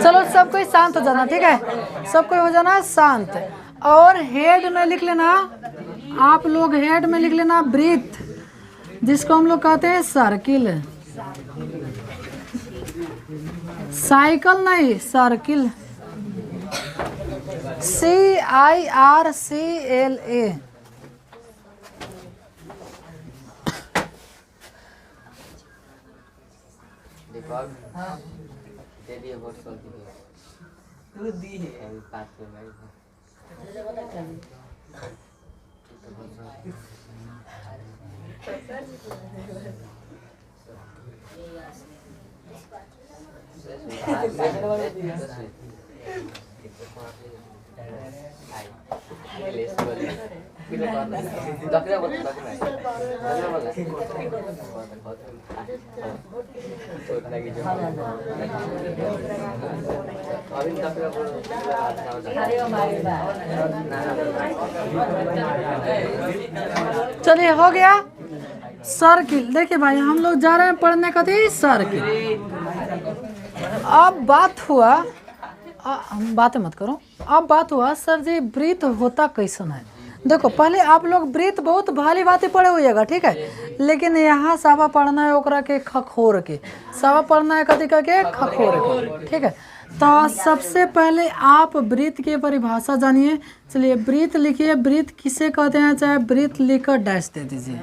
चलो सब कोई शांत हो जाना, ठीक है, सब कोई हो जाना शांत। और हेड में लिख लेना, आप लोग हेड में लिख लेना ब्रीथ, जिसको हम लोग कहते हैं सर्किल। साइकिल नहीं, सर्किल, CIRCLA। चलिए हो गया सर्किल। देखिए भाई हम लोग जा रहे हैं पढ़ने का थी सर्किल। अब बात हुआ, बातें मत करो, अब बात हुआ सर जी ब्रीथ होता कैसन है। देखो पहले आप लोग ब्रीथ बहुत भाली बातें पढ़े हुएगा, ठीक है, लेकिन यहाँ सावा पढ़ना है ओकरा के खखोर के, सावा पढ़ना है कथी के खखोर के, ठीक है। तो सबसे पहले आप ब्रीथ की परिभाषा जानिए। चलिए ब्रीथ लिखिए, ब्रीथ किसे कहते हैं, चाहे ब्रीथ लिखकर डैश दे दीजिए।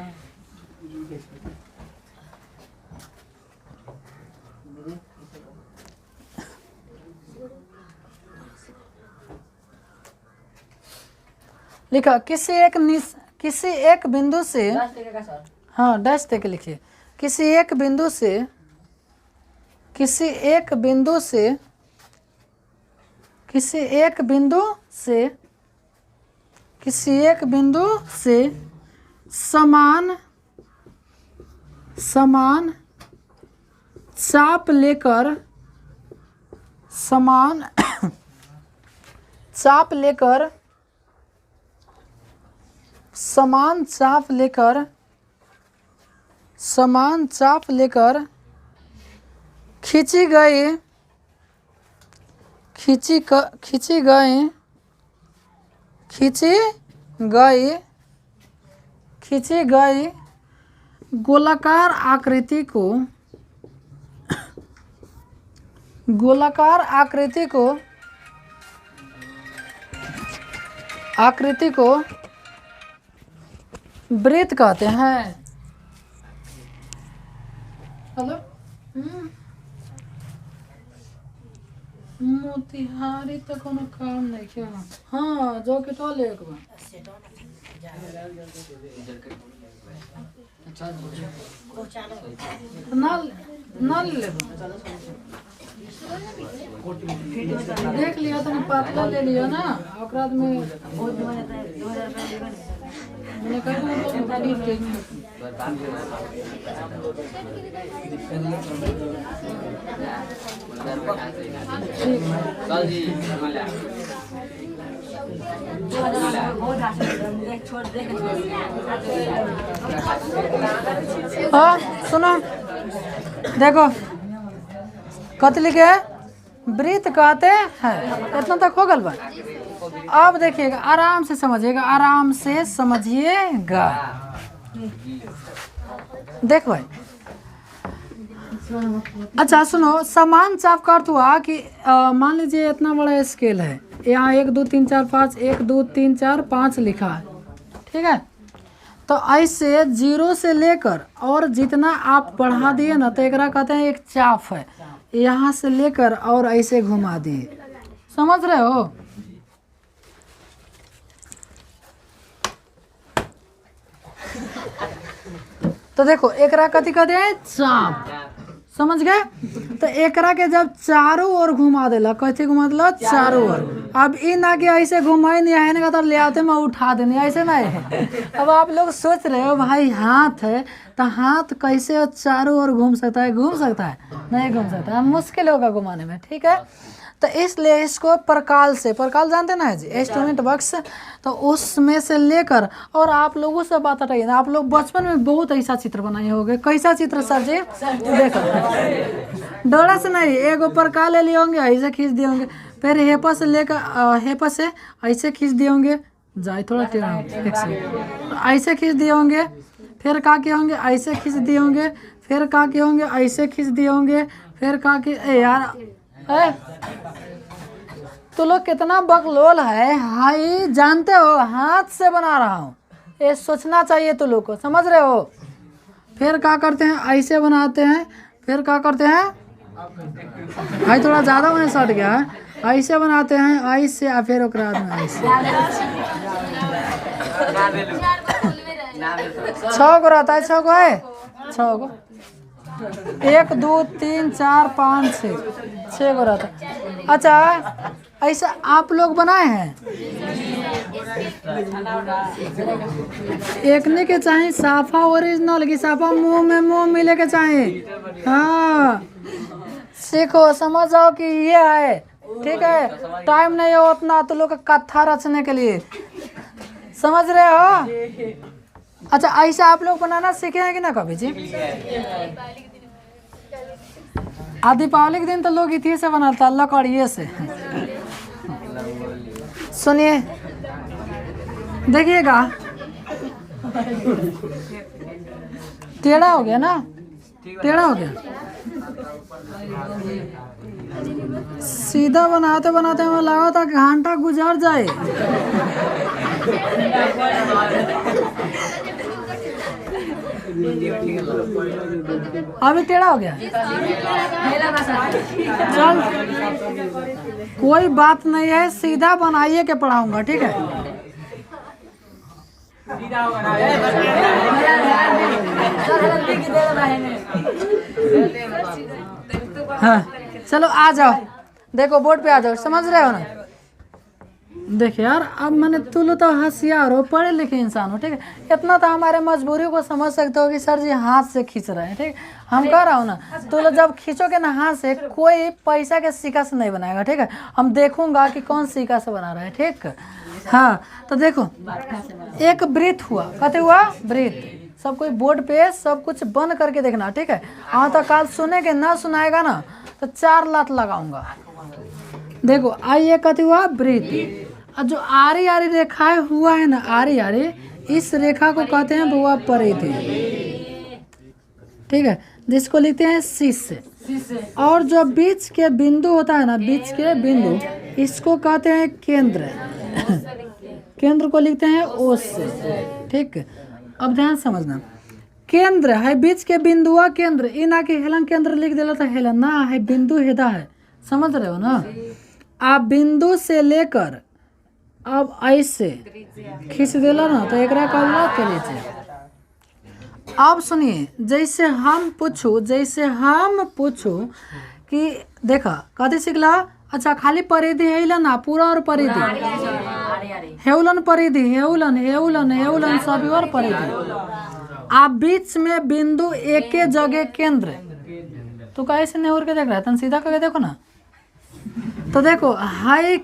लिखा किसी एक बिंदु से, हाँ डैश दे के लिखिए, किसी एक बिंदु से समान चाप लेकर समान चाप लेकर खींची गई गोलाकार आकृति को ब्रीथ कहते हैं। हेलो, मोतिहारी तो कोनो काम नहीं किया। हाँ जो कि तो ले एक बार ना ले देख लिया तो पतला ले लिया ना, अपराध में मैंने कहा हाँ सुनो, देखो कथी लिखे ब्रीथ कहते हैं, इतना तक हो गल बा। अब देखिएगा, आराम से समझिएगा, आराम से समझिएगा। देख भाई, अच्छा सुनो, समान चाप का अर्थ हुआ कि मान लीजिए इतना बड़ा स्केल है, यहाँ 1 2 3 4 5 1 2 3 4 5 लिखा है, ठीक है। तो ऐसे 0 से लेकर और जितना आप बढ़ा दिए ना, तो एक कहते हैं एक चाप है, यहाँ से लेकर और ऐसे घुमा दिए, समझ रहे हो। तो देखो एकरा कथी कहते हैं, चाप, समझ गए। तो एकरा के जब चारों ओर घुमा देला, कैसे घुमा देला, चारों ओर, अब ई ना कि ऐसे घुमाई नहीं है ना, तो ले आते मैं उठा देनी, ऐसे नहीं है। अब आप लोग सोच रहे हो भाई हाथ है तो हाथ कैसे चारों ओर घूम सकता है? घूम सकता है? नहीं घूम सकता है, मुश्किल होगा घुमाने में, ठीक है। तो इसलिए इसको प्रकाल से, प्रकाल जानते ना है जी, इंस्ट्रूमेंट बॉक्स, तो उसमें से लेकर, और आप लोगों से बात हटाइए ना, आप लोग बचपन में बहुत ऐसा चित्र बनाए होंगे। कैसा चित्र सर जी? देखो डोरा से नहीं, एगो प्रकाल ले लिए होंगे, ऐसे खींच दिए होंगे, फिर हेपा से लेकर हेपा से ऐसे खींच दिए होंगे, जाए थोड़ा टेढ़ा एक से, ऐसे खींच दिए होंगे, फिर का किए होंगे, ऐसे खींच दिए होंगे, फिर का किए होंगे, ऐसे खींच दिए होंगे, फिर का कि यार है तो लोग कितना बकलोल है। हाई जानते हो हाथ से बना रहा हूँ, ये सोचना चाहिए तो लोग को, समझ रहे हो। फिर क्या करते हैं, ऐसे बनाते हैं, फिर क्या करते हैं, भाई थोड़ा ज़्यादा मैंने सट गया है, ऐसे बनाते हैं, ऐसे, फिर ओकरा बाद में ऐसे। 6 गो रहता है, 6 गो है, 6 गो, 1 2 3 4 5 6 गो रहता है। अच्छा ऐसा आप लोग बनाए हैं? एक ने के चाहे साफा ओरिजिनल की साफा मुंह में मुंह मिले के चाहे। हाँ सीखो, समझ जाओ कि ये है, ठीक है। टाइम नहीं हो उतना तो लोग का कथा रचने के लिए, समझ रहे हो। अच्छा ऐसा आप लोग बनाना सीखे हैं कि ना कभी जी? दीपावली के दिन तो लोग इसी से बनाता है, लकड़िए से। सुनिए देखिएगा, टेढ़ा हो गया ना, टेढ़ा हो गया। सीधा बनाते बनाते हमें लगा था घंटा गुजर जाए। अभी टेढ़ा हो गया, चल कोई बात नहीं है, सीधा बनाइए के पढ़ाऊंगा, ठीक है। हाँ चलो आ जाओ, देखो बोर्ड पे आ जाओ, समझ रहे हो ना। देखिए यार अब मैंने, तुम तो होशियार हो, पढ़े लिखे इंसान हो, ठीक है। इतना तो हमारे मजबूरी को समझ सकते हो कि सर जी हाथ से खींच रहे हैं, ठीक। हम कह रहा हूँ ना, तो जब खींचोगे ना हाथ से, कोई पैसा के सिक्का से नहीं बनाएगा, ठीक है। हम देखूंगा कि कौन सिक्का से बना रहा है, ठीक। हाँ तो देखो एक ब्रीथ हुआ, कहते हुआ ब्रीथ, सब कोई बोर्ड पे सब कुछ बंद करके देखना, ठीक है। हाँ तो कल सुनेगे ना, सुनाएगा ना तो 4 लात लगाऊंगा। देखो आइए कहते हुआ ब्रीथ, और जो आरी आरी रेखाएं हुआ है ना, आरी आरी, इस रेखा को कहते हैं बुआ परिधि, ठीक है, जिसको लिखते हैं शीश से। और जो बीच के बिंदु होता है ना, बीच के बिंदु, इसको कहते हैं केंद्र। केंद्र को लिखते हैं ओ से, ठीक। अब ध्यान समझना, केंद्र है बीच के बिंदुआ केंद्र, ई ना कि हेलन केंद्र लिख देला तो हेलन ना है, बिंदु हेदा है, समझ रहे हो ना। आप बिंदु से लेकर अब ऐसे खींच देला ना तो एक कहला के नीचे। अब सुनिए, जैसे हम पूछू कि देखा कथी सीखला, अच्छा खाली परिधि है ना, पूरा और परिधि, हेउलन परिधि, हेउलन हेउलन हेउलन सभी और परिधि। आप बीच में बिंदु एक जगह केंद्र, तो कैसे नहीं उड़ के देख रहा है, तन सीधा करके देखो ना। तो देखो हाई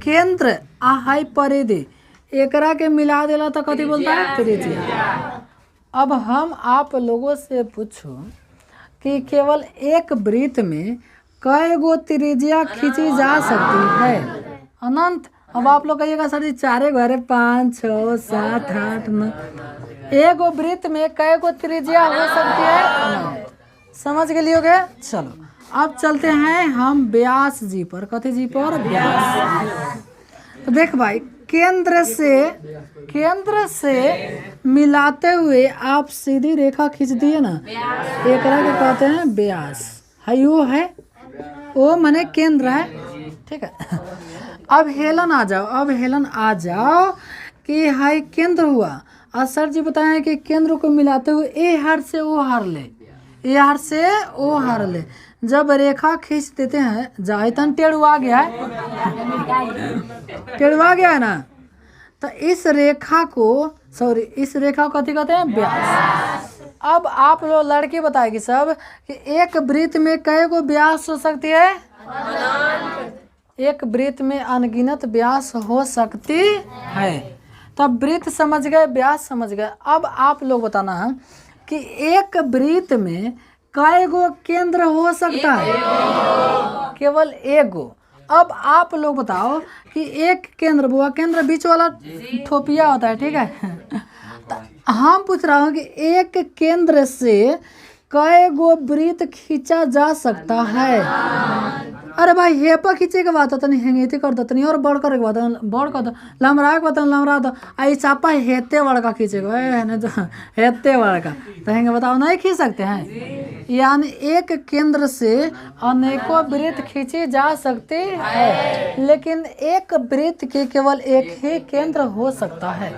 केंद्र आ हाई परिधि, एकरा के मिला देला तो कथी बोलता है, त्रिज्या। अब हम आप लोगों से पूछो कि केवल एक वृत्त में कई गो त्रिज्या खींची जा सकती है? अनंत। अब आप लोग कहिएगा सर जी 4 घरे 5 6 7 8 9, एक वृत्त में कई गो त्रिज्या हो सकती है? अनंत। समझ के लिए हो गया। चलो अब चलते हैं हम व्यास जी पर, कथी जी पर, व्यास। तो देख भाई, केंद्र से मिलाते हुए आप सीधी रेखा खींच दिए ना, एक के कहते हैं व्यास। है वो है, वो माने केंद्र है, ठीक है। अब हेलन आ जाओ कि हाई केंद्र हुआ, और सर जी बताएं कि केंद्र को मिलाते हुए ए हार से ओ हार ले, ए हार से ओ हार ले जब रेखा खींच देते हैं, जायतन टेढ़ुआ गया है, टेढ़ुआ गया है ना, तो इस रेखा को इस रेखा को कथी कहते हैं? व्यास। अब आप लोग लड़की बताएगी सब कि एक वृत्त में कई गो व्यास हो सकती है? एक वृत्त में अनगिनत व्यास हो सकती है। तब वृत्त समझ गए, व्यास समझ गए। अब आप लोग बताना है कि एक वृत्त में कई गो केंद्र हो सकता है? केवल एक गो। अब आप लोग बताओ कि एक केंद्र, वो केंद्र बीच वाला ठोपिया होता है, ठीक है। हम पूछ रहा हूँ कि एक केंद्र से कई गो वृत्त खींचा जा सकता है? अरे भाई हेपा खींचे के बाद तनी हेंगेती कर दो, तनी और बड़ करे के बाद बड़ कर दो, लमरा के बाद लमरा दो, आई चापा हेते बड़का खींचे के हेते बड़का, तो हेंगे बताओ नहीं खींच सकते हैं? यानी एक केंद्र से अनेकों वृत्त खींची जा सकती है, लेकिन एक वृत्त के केवल एक ही केंद्र हो सकता है।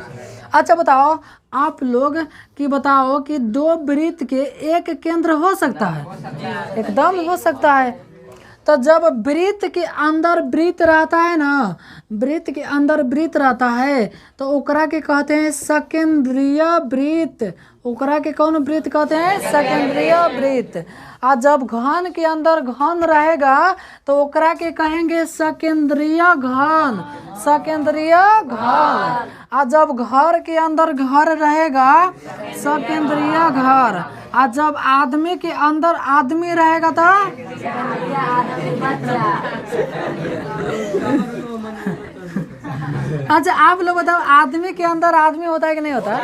अच्छा बताओ आप लोग कि बताओ कि दो वृत्त के एक केंद्र हो सकता है? एकदम हो सकता है। तो जब वृत्त के अंदर वृत्त रहता है ना, वृत्त के अंदर वृत्त रहता है तो ओकरा के कहते हैं सकेंद्रीय वृत्त। ओकरा के कौन वृत्त कहते हैं? सकेंद्रीय वृत्त। और जब घन के अंदर घन रहेगा तो ओकरा के कहेंगे सकेंद्रीय घन, सकेंद्रीय घन। और जब घर के अंदर घर रहेगा सकेंद्रीय घर। और जब आदमी के अंदर आदमी रहेगा तो अच्छा आप लोग बताओ आदमी के अंदर आदमी होता है कि नहीं होता?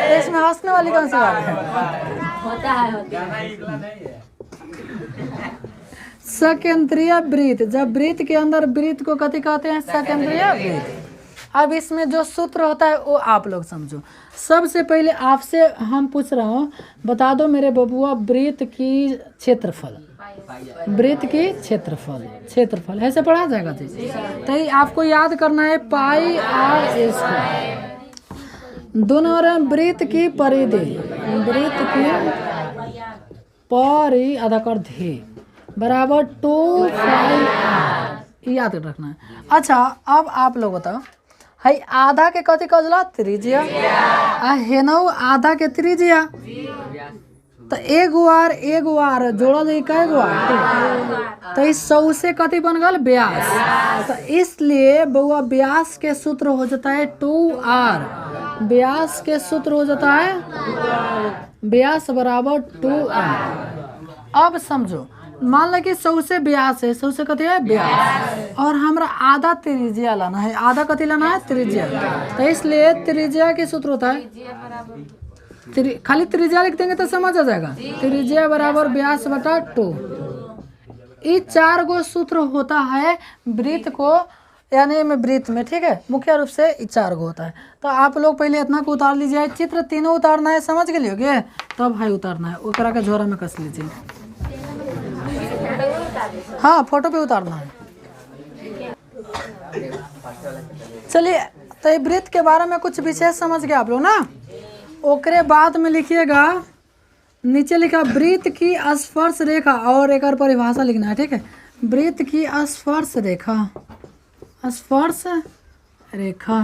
तो इसमें हंसने वाली कौन सी बात है? होता है। सकेंद्रीय वृत्त, जब वृत्त के अंदर वृत्त को कथी कहते हैं? सकेंद्रीय वृत्त। अब इसमें जो सूत्र होता है वो आप लोग समझो। सबसे पहले आपसे हम पूछ रहा हूँ, बता दो मेरे बबुआ वृत्त की क्षेत्रफल, वृत्त की क्षेत्रफल, क्षेत्रफल ऐसे पढ़ा जाएगा जी। तो आपको याद करना है पाई आर स्क्वायर। दोनों वृत्त की परिधि, वृत्त की परि आधा कर धी बराबर 2 पाई आर, याद रखना है। अच्छा अब आप लोग बताओ, है आधा के कथी कहला? त्रिज्या। आ हेनौ आधा के त्रिज्या, तो एगो आर जोड़ा जाए कै गो आर, तो इस 100 से कथी बन गल? व्यास। तो इसलिए बउआ व्यास के सूत्र हो जाता है 2r। व्यास के सूत्र हो जाता है व्यास बराबर 2r। अब समझो, मान लो कि 100 से व्यास है, 100 से कथी है? व्यास। और हमरा आधा त्रिज्या लाना है, आधा कथी लाना है? त्रिज्या। तो इसलिए त्रिज्या के सूत्र होता है, खाली त्रिज्या लिख देंगे तो समझ आ जाएगा, त्रिज्या बराबर व्यास बटा 2। ये 4 गो सूत्र होता है वृत्त को, यानी में वृत्त में, ठीक है। मुख्य रूप से 4 गो होता है। तो आप लोग पहले इतना को उतार लीजिए, चित्र तीनों उतारना है, समझ के लिए तब भाई उतारना है, ओकरा के झोरा में कस लीजिए। हाँ फोटो पे उतारना है। चलिए तो वृत्त के बारे में कुछ विशेष समझ गए आप लोग ना। ओकरे बाद में लिखिएगा, नीचे लिखा वृत्त की स्पर्श रेखा, और एक परिभाषा लिखना है, ठीक है। वृत्त की स्पर्श रेखा, स्पर्श रेखा,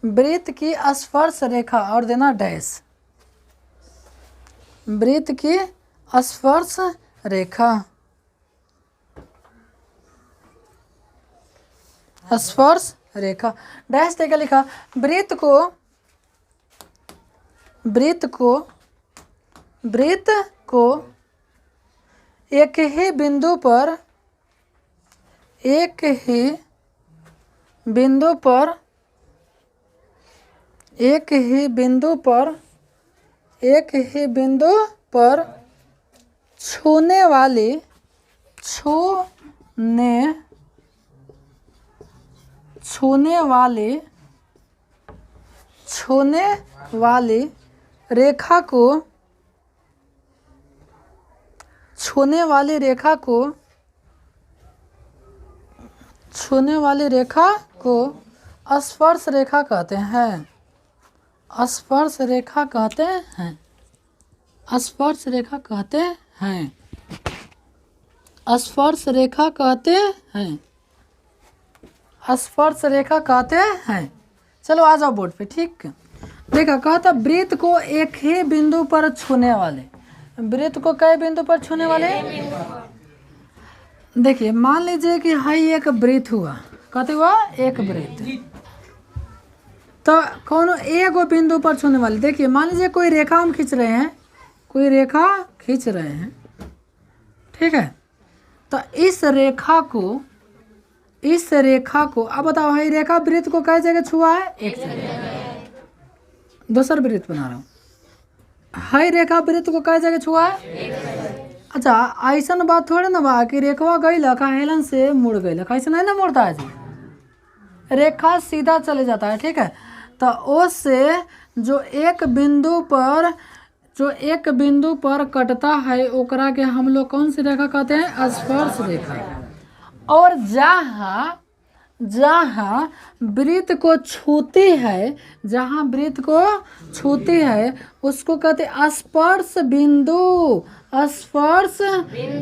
वृत्त की स्पर्श रेखा और देना डैश। वृत्त की स्पर्श रेखा, स्पर्श रेखा डैश देकर लिखा। वृत्त को एक ही बिंदु पर छूने वाली रेखा को स्पर्श रेखा कहते हैं। स्पर्श रेखा कहते हैं, स्पर्श रेखा कहते हैं, स्पर्श रेखा कहते हैं, स्पर्श रेखा कहते हैं। चलो आ जाओ बोर्ड पे। ठीक, देखा कहता वृत्त को एक ही बिंदु पर छूने वाले, वृत्त को कई बिंदु पर छूने वाले। देखिए मान लीजिए कि हाई एक वृत्त हुआ, कहते हुआ एक वृत्त, तो कौन एगो बिंदु पर छूने वाले। देखिए मान लीजिए कोई रेखा हम खींच रहे हैं, कोई रेखा खींच रहे हैं, ठीक है। तो इस रेखा को अब बताओ हाई रेखा वृत्त को कई जगह छुआ है, एक जगह। दूसरा वृत्त बना रहा हूँ, हाई रेखा वृत्त को कई जगह छुआ है। अच्छा ऐसा बात थोड़े ना बा कि रेखवा गई लखा हेलन से मुड़ गई लखा, ऐसा नहीं ना मुड़ता है जी, रेखा सीधा चले जाता है, ठीक है। तो उससे जो एक बिंदु पर कटता है ओकरा के हम लोग कौन सी रेखा कहते हैं, स्पर्श रेखा। और जहाँ वृत्त को छूती है, जहाँ वृत्त को छूती है उसको कहते हैं स्पर्श बिंदु, स्पर्श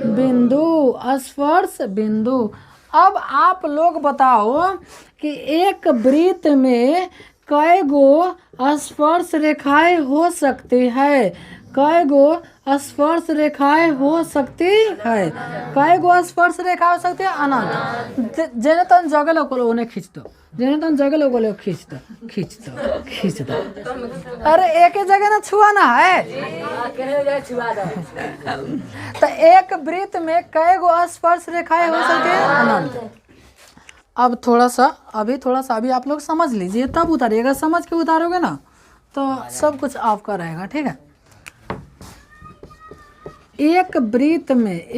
बिंदु, स्पर्श बिंदु। अब आप लोग बताओ कि एक वृत्त में कई गो स्पर्श रेखाएं हो सकती है, कई गो स्पर्श रेखाएं हो सकती है, कई गो स्पर्श रेखा हो सकती है, अनंत। जेने तन जगह लोग उन्हें खींच दो, जेने तन जगह लोग खींच दो, खींच दो, खींच दो। अरे एक ही जगह ना छुआना है, तो एक वृत्त में कई गो स्पर्श रेखाएं हो सकती है, अनंत। अब थोड़ा सा अभी आप लोग समझ लीजिए तब उतारिएगा, समझ के उतारोगे ना तो सब कुछ आपका रहेगा, ठीक है। एक वृत्त में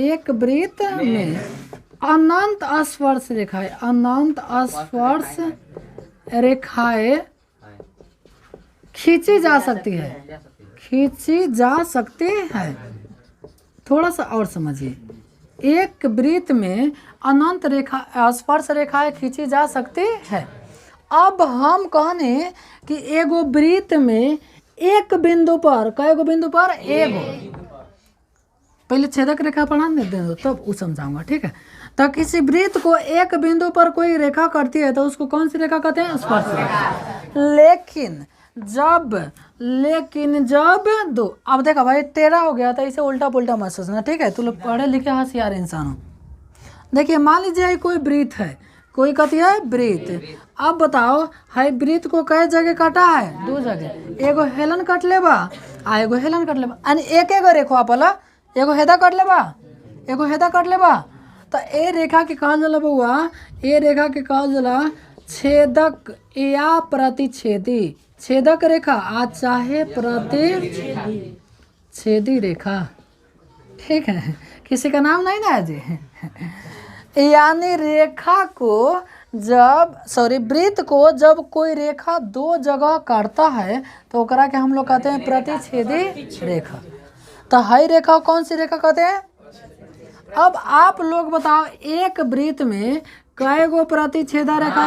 अनंत स्पर्श रेखाएं, अनंत स्पर्श रेखाएं खींची जा सकती है, खींची जा सकती है। थोड़ा सा और समझिए, एक वृत्त में अनंत रेखा स्पर्श रेखाएं खींची जा सकती है। अब हम कहने कि एगो वृत्त में एक बिंदु पर, कईगो बिंदु पर, एगो, पहले छेदक रेखा पढ़ा दे दो तब वो समझाऊंगा, ठीक है। तो किसी वृत्त को एक बिंदु पर कोई रेखा करती है तो उसको कौन सी रेखा कहते हैं, स्पर्श रेखा। लेकिन जब दो, अब देखा भाई टेढ़ा हो गया तो इसे उल्टा पुल्टा मत सोचना, ठीक है। तुम लोग पढ़े लिखे होशियार इंसान हो। देखिए मान लीजिए कोई वृत्त है, कोई कहती है वृत्त। अब बताओ हाई वृत्त को कई जगह काटा है, दो जगह, एगो हेलन कट लेबा आ एगो हेलन कट लेबा, यानी एक एगो रेखा पला एगो हेदा कट लेबा, एगो हेदा कट लेबा। तो ए रेखा के कहल जाला बउआ, ए रेखा के कहल जाला छेदक या प्रतिच्छेदी, छेदक रेखा आ चाहे प्रतिच्छेदी रेखा, ठीक है। किसी का नाम नहीं ना है जी। यानी रेखा को वृत्त को जब कोई रेखा दो जगह काटता है तो ओकरा के हम लोग कहते हैं प्रतिच्छेदी रेखा। तो हाई रेखा कौन सी रेखा कहते हैं। अब आप लोग बताओ एक वृत्त में कई गो प्रतिच्छेदा रेखा,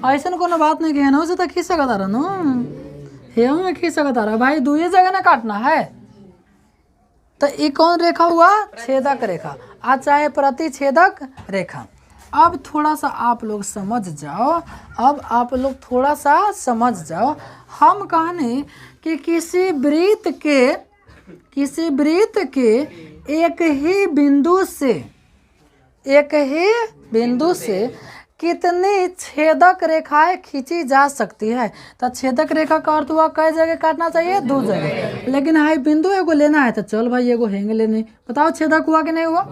ऐसा कोनो बात नहीं कहना उसे तो खींच सकता रहा नो, में खींच सकता रहा भाई, दो ही जगह ना काटना है। तो ये कौन रेखा हुआ, छेदक रेखा आ चाहे प्रतिच्छेदक रेखा। अब थोड़ा सा आप लोग समझ जाओ, अब आप लोग थोड़ा सा समझ जाओ। हम कहने कि किसी वृत्त के एक ही बिंदु से कितनी छेदक रेखाएं खींची जा सकती है। तो छेदक रेखा का अर्थ हुआ कई जगह काटना चाहिए, दो जगह, लेकिन हाई बिंदु एगो लेना है तो चल भाई एगो हेंग लेने। बताओ छेदक हुआ कि नहीं हुआ,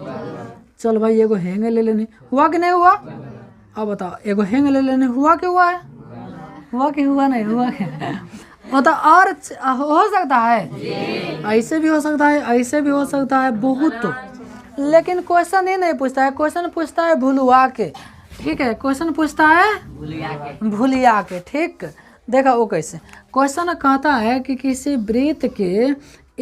चल भाई एगो हेंग ले लेने, हुआ कि नहीं हुआ। अब बताओ एगो हेंग ले लेने हुआ कि हुआ है, हुआ कि हुआ नहीं हुआ मतलब और हो सकता है, ऐसे भी हो सकता है, ऐसे भी हो सकता है, बहुत। तो लेकिन क्वेश्चन ये नहीं पूछता है, क्वेश्चन पूछता है भुलवा के, ठीक है। क्वेश्चन पूछता है भूलिया के, ठीक। देखा वो कैसे क्वेश्चन कहता है कि किसी वृत्त के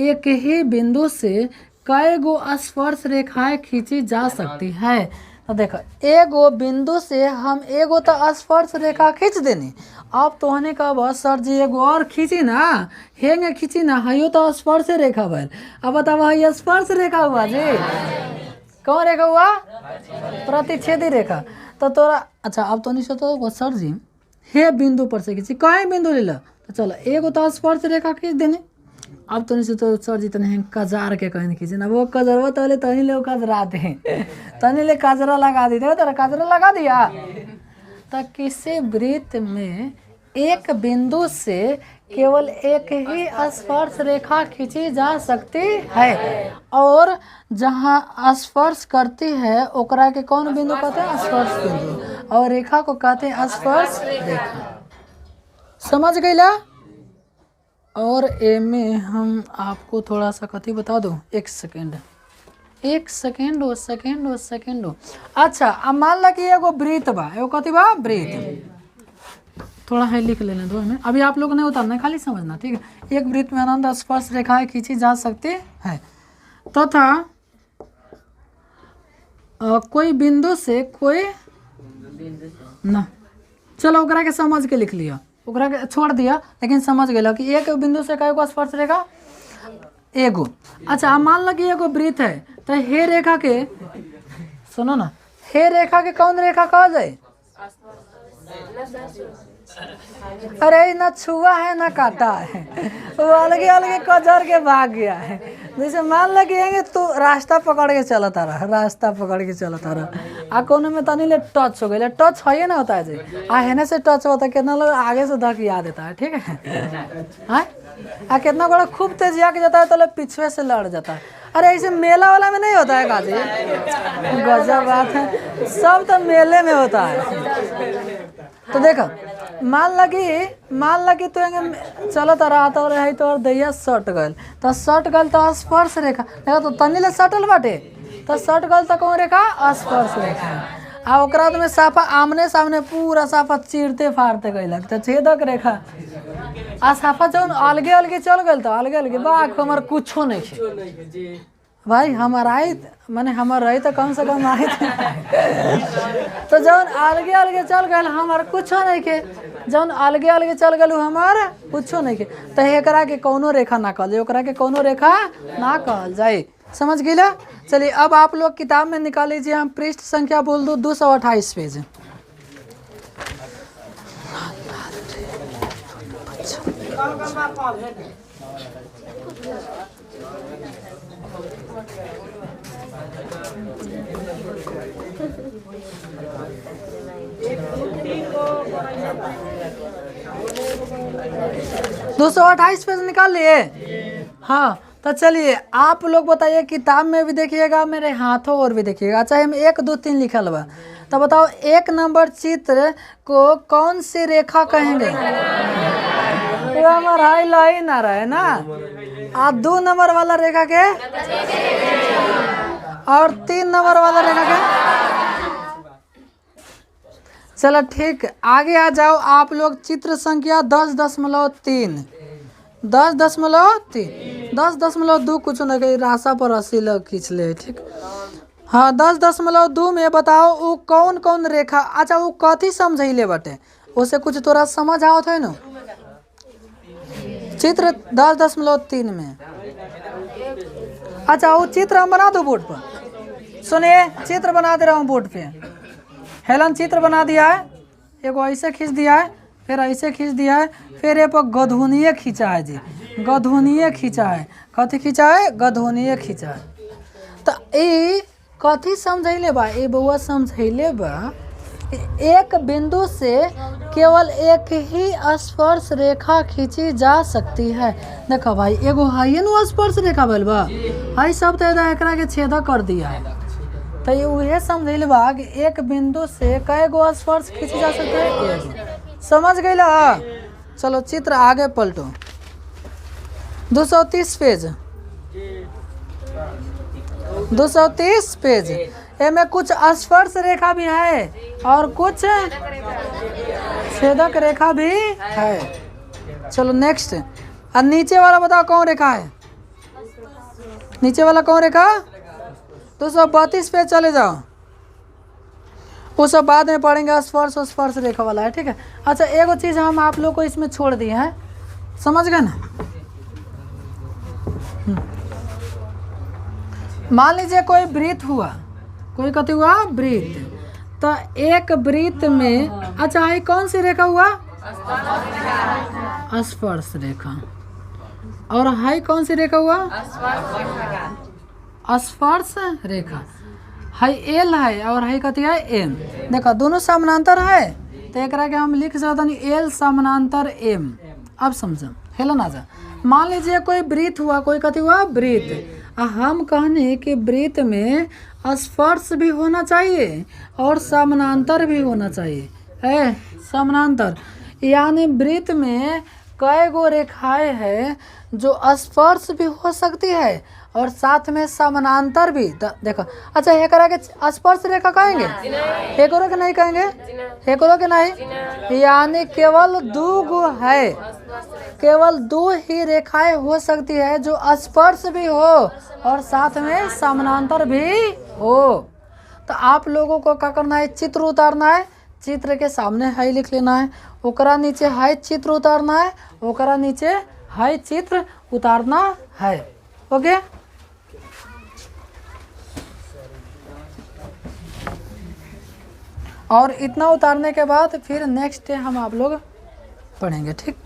एक ही बिंदु से कई गो स्पर्श रेखाएं खींची जा सकती है। तो देखो एगो बिंदु से हम एगो तो स्पर्श रेखा खींच देनी। अब तो होने का बस सर जी एगो और खींची ना, हेंगे खींची ना, हयो तो स्पर्श रेखा भल। अब बताओ हई स्पर्श रेखा हुआ जी, कौन रेखा हुआ? प्रतिच्छेदी रेखा। तो तोरा अच्छा अब तो नहीं सोचो सर जी हे बिंदु पर से खींची, कहीं बिंदु ले लो तो चलो एगो तो स्पर्श रेखा खींच देने। अब तो नहीं सोचो सर जी तने कजार के कहीं खींचे ना, वो कजरवा तो तनी ले कजरा दे, तनी ले कजरा लगा दी, तेरा कजरा लगा दिया। तो किसी वृत्त में एक बिंदु से केवल एक ही स्पर्श रेखा खींची जा सकती है, और जहाँ स्पर्श करती है ओकरा के कौन बिंदु कहते हैं? स्पर्श बिंदु, और रेखा को कहते हैं स्पर्श रेखा। समझ गईला? और एमे हम आपको थोड़ा सा कथी बता दो, एक सेकेंड हो। अच्छा अब मान ला कि एगो वृत्त बा, एगो कथी बा? वृत्त। थोड़ा है लिख लेने दो हमें, अभी आप लोग ने उतारना, खाली समझना, ठीक है। एक वृत्त में अनंत स्पर्श रेखाएं खींची जा सकती है तथा कोई बिंदु से कोई ना, चलो ओकरा के समझ के लिख लिया, ओकरा के छोड़ दिया, लेकिन समझ गया कि एक बिंदु से कई गो स्पर्श रेखा? एगो। अच्छा अब मान लो कि एगो वृत्त है, तो हे रेखा के, सुनो ना, हे रेखा के कौन रेखा कहा जाए? अरे न छुआ है न काटा है, वो अलगे अलगे कजर के भाग गया है। जैसे मान लगे तू रास्ता पकड़ के चलता रहा, आ कोनो में तनी ले टच हो गई, टच है ना होता है जी, आ हेने से टच होता है, कितना लोग आगे से धकिया देता है, ठीक है। आ कितना बड़ा खूब तेजिया के जाता है तो लोग पीछे से लड़ जाता है। अरे ऐसे मेला वाला में नहीं होता है काजी, गजब बात है, सब तो मेले में होता है। तो देखो मान लगी तू चलत रहा तो दैया सट गल, तो सट गल तो स्पर्श रेखा, देखा तो तनी ले सटल बाटे, तो सट गल तो कौन रेखा? स्पर्श रेखा। आ ओकरा में साफा आमने सामने पूरा साफा चीरते फाड़ते गइलक तो छेदक रेखा। आ साफा जौन अलगे अलगे चल गल तो अलगे अलगे बाक हमार कुछो नहीं है भाई, हमार आई माने हमार रही तो कम से कम आई तो जौन अलगे अलगे चल गए हमार कुछो नहीं के, जौन अलगे अलगे चल गए हमार कुछो नहीं के, तो एकरा के कौनो रेखा ना कहल जाए, ओकरा के कौनो रेखा ना कहल जाए। समझ गईला? चलिए अब आप लोग किताब में निकाल लीजिए, हम पृष्ठ संख्या बोल दो 228 पेज। दो 228 पेज निकाल लिए? हाँ तो चलिए आप लोग बताइए, किताब में भी देखिएगा, मेरे हाथों और भी देखिएगा। चाहे हम 1 2 3 लिखल बा, तो बताओ 1 नंबर चित्र को कौन सी रेखा कहेंगे? हमारा हाई लाई ना रहे ना। आ 2 नंबर वाला रेखा के, और 3 नंबर वाला रेखा के। चलो ठीक, आगे आ जाओ आप लोग। चित्र संख्या 10.3 10.2 कुछ न कही, राशा पर 80 लग खींच ले, ठीक। हाँ 10.2 में बताओ वो कौन कौन रेखा, अच्छा वो कथी समझैले बटे, उसे कुछ तोरा समझ आवत है ना? चित्र 10.3 में, अच्छा वो चित्र हम बना दो बोर्ड पर। सुनिए चित्र बना दे रहा हूँ बोर्ड पे। हेलन चित्र बना दिया है, एगो ऐसे खींच दिया है, फिर ऐसे खींच दिया है, फिर ये पर गधुनीय खींचा है जी, गधुनीय खींचा है। कथी खींचा है? गधुनीय खींचा है। तो ये कथी समझैले बा? ये बउआ समझैले बा एक बिंदु से केवल एक ही स्पर्श रेखा खींची जा सकती है। देखो भाई एगो हाई नु स्पर्श रेखा भइल बा, हाई सब तो एकरा के छेदा कर दिया है। तो ये समझैले बा कि एक बिंदु से कई गो स्पर्श खींची जा सकते है, एगो। समझ गईला? चलो चित्र आगे पलटो, 230 पेज, 230 पेज। इनमें कुछ स्पर्श रेखा भी है और कुछ छेदक रेखा भी है। चलो नेक्स्ट, और नीचे वाला बताओ कौन रेखा है? नीचे वाला कौन रेखा? 232 पे चले जाओ। वो सब बाद में पढ़ेंगे, स्पर्श स्पर्श रेखा वाला है, ठीक है। अच्छा एक चीज़ हम आप लोग को इसमें छोड़ दिए हैं, समझ गए ना। मान लीजिए कोई वृत्त हुआ, कोई कथी हुआ वृत्त, तो एक वृत्त में अच्छा है कौन सी रेखा हुआ, स्पर्श रेखा, और हाई कौन सी रेखा हुआ, स्पर्श रेखा। हाई एल है और हाई कथी है एम। देखो दोनों समानांतर है, तो एक के हम लिख सकते हैं एल समानांतर एम। अब समझो हेलो ना जा, मान लीजिए कोई वृत्त हुआ, कोई कथी हुआ वृत्त, हम कहने कि वृत्त में स्पर्श भी होना चाहिए और समानांतर भी होना चाहिए, है समानांतर, यानी वृत्त में कई गो रेखाएं हैं जो स्पर्श भी हो सकती है और साथ में समानांतर भी। देखो अच्छा हे करा के स्पर्श रेखा कहेंगे, हे करो के नहीं कहेंगे, हे करो के नहीं, यानी केवल दो गो है, केवल दो ही रेखाएं हो सकती है जो स्पर्श भी हो और साथ में समानांतर भी हो। तो आप लोगों को क्या करना है, चित्र उतारना है, चित्र के सामने हाई लिख लेना है, ओकरा नीचे हाई चित्र उतारना है, ओकरा नीचे हाई चित्र उतारना है। ओके और इतना उतारने के बाद फिर नेक्स्ट डे हम आप लोग पढ़ेंगे, ठीक।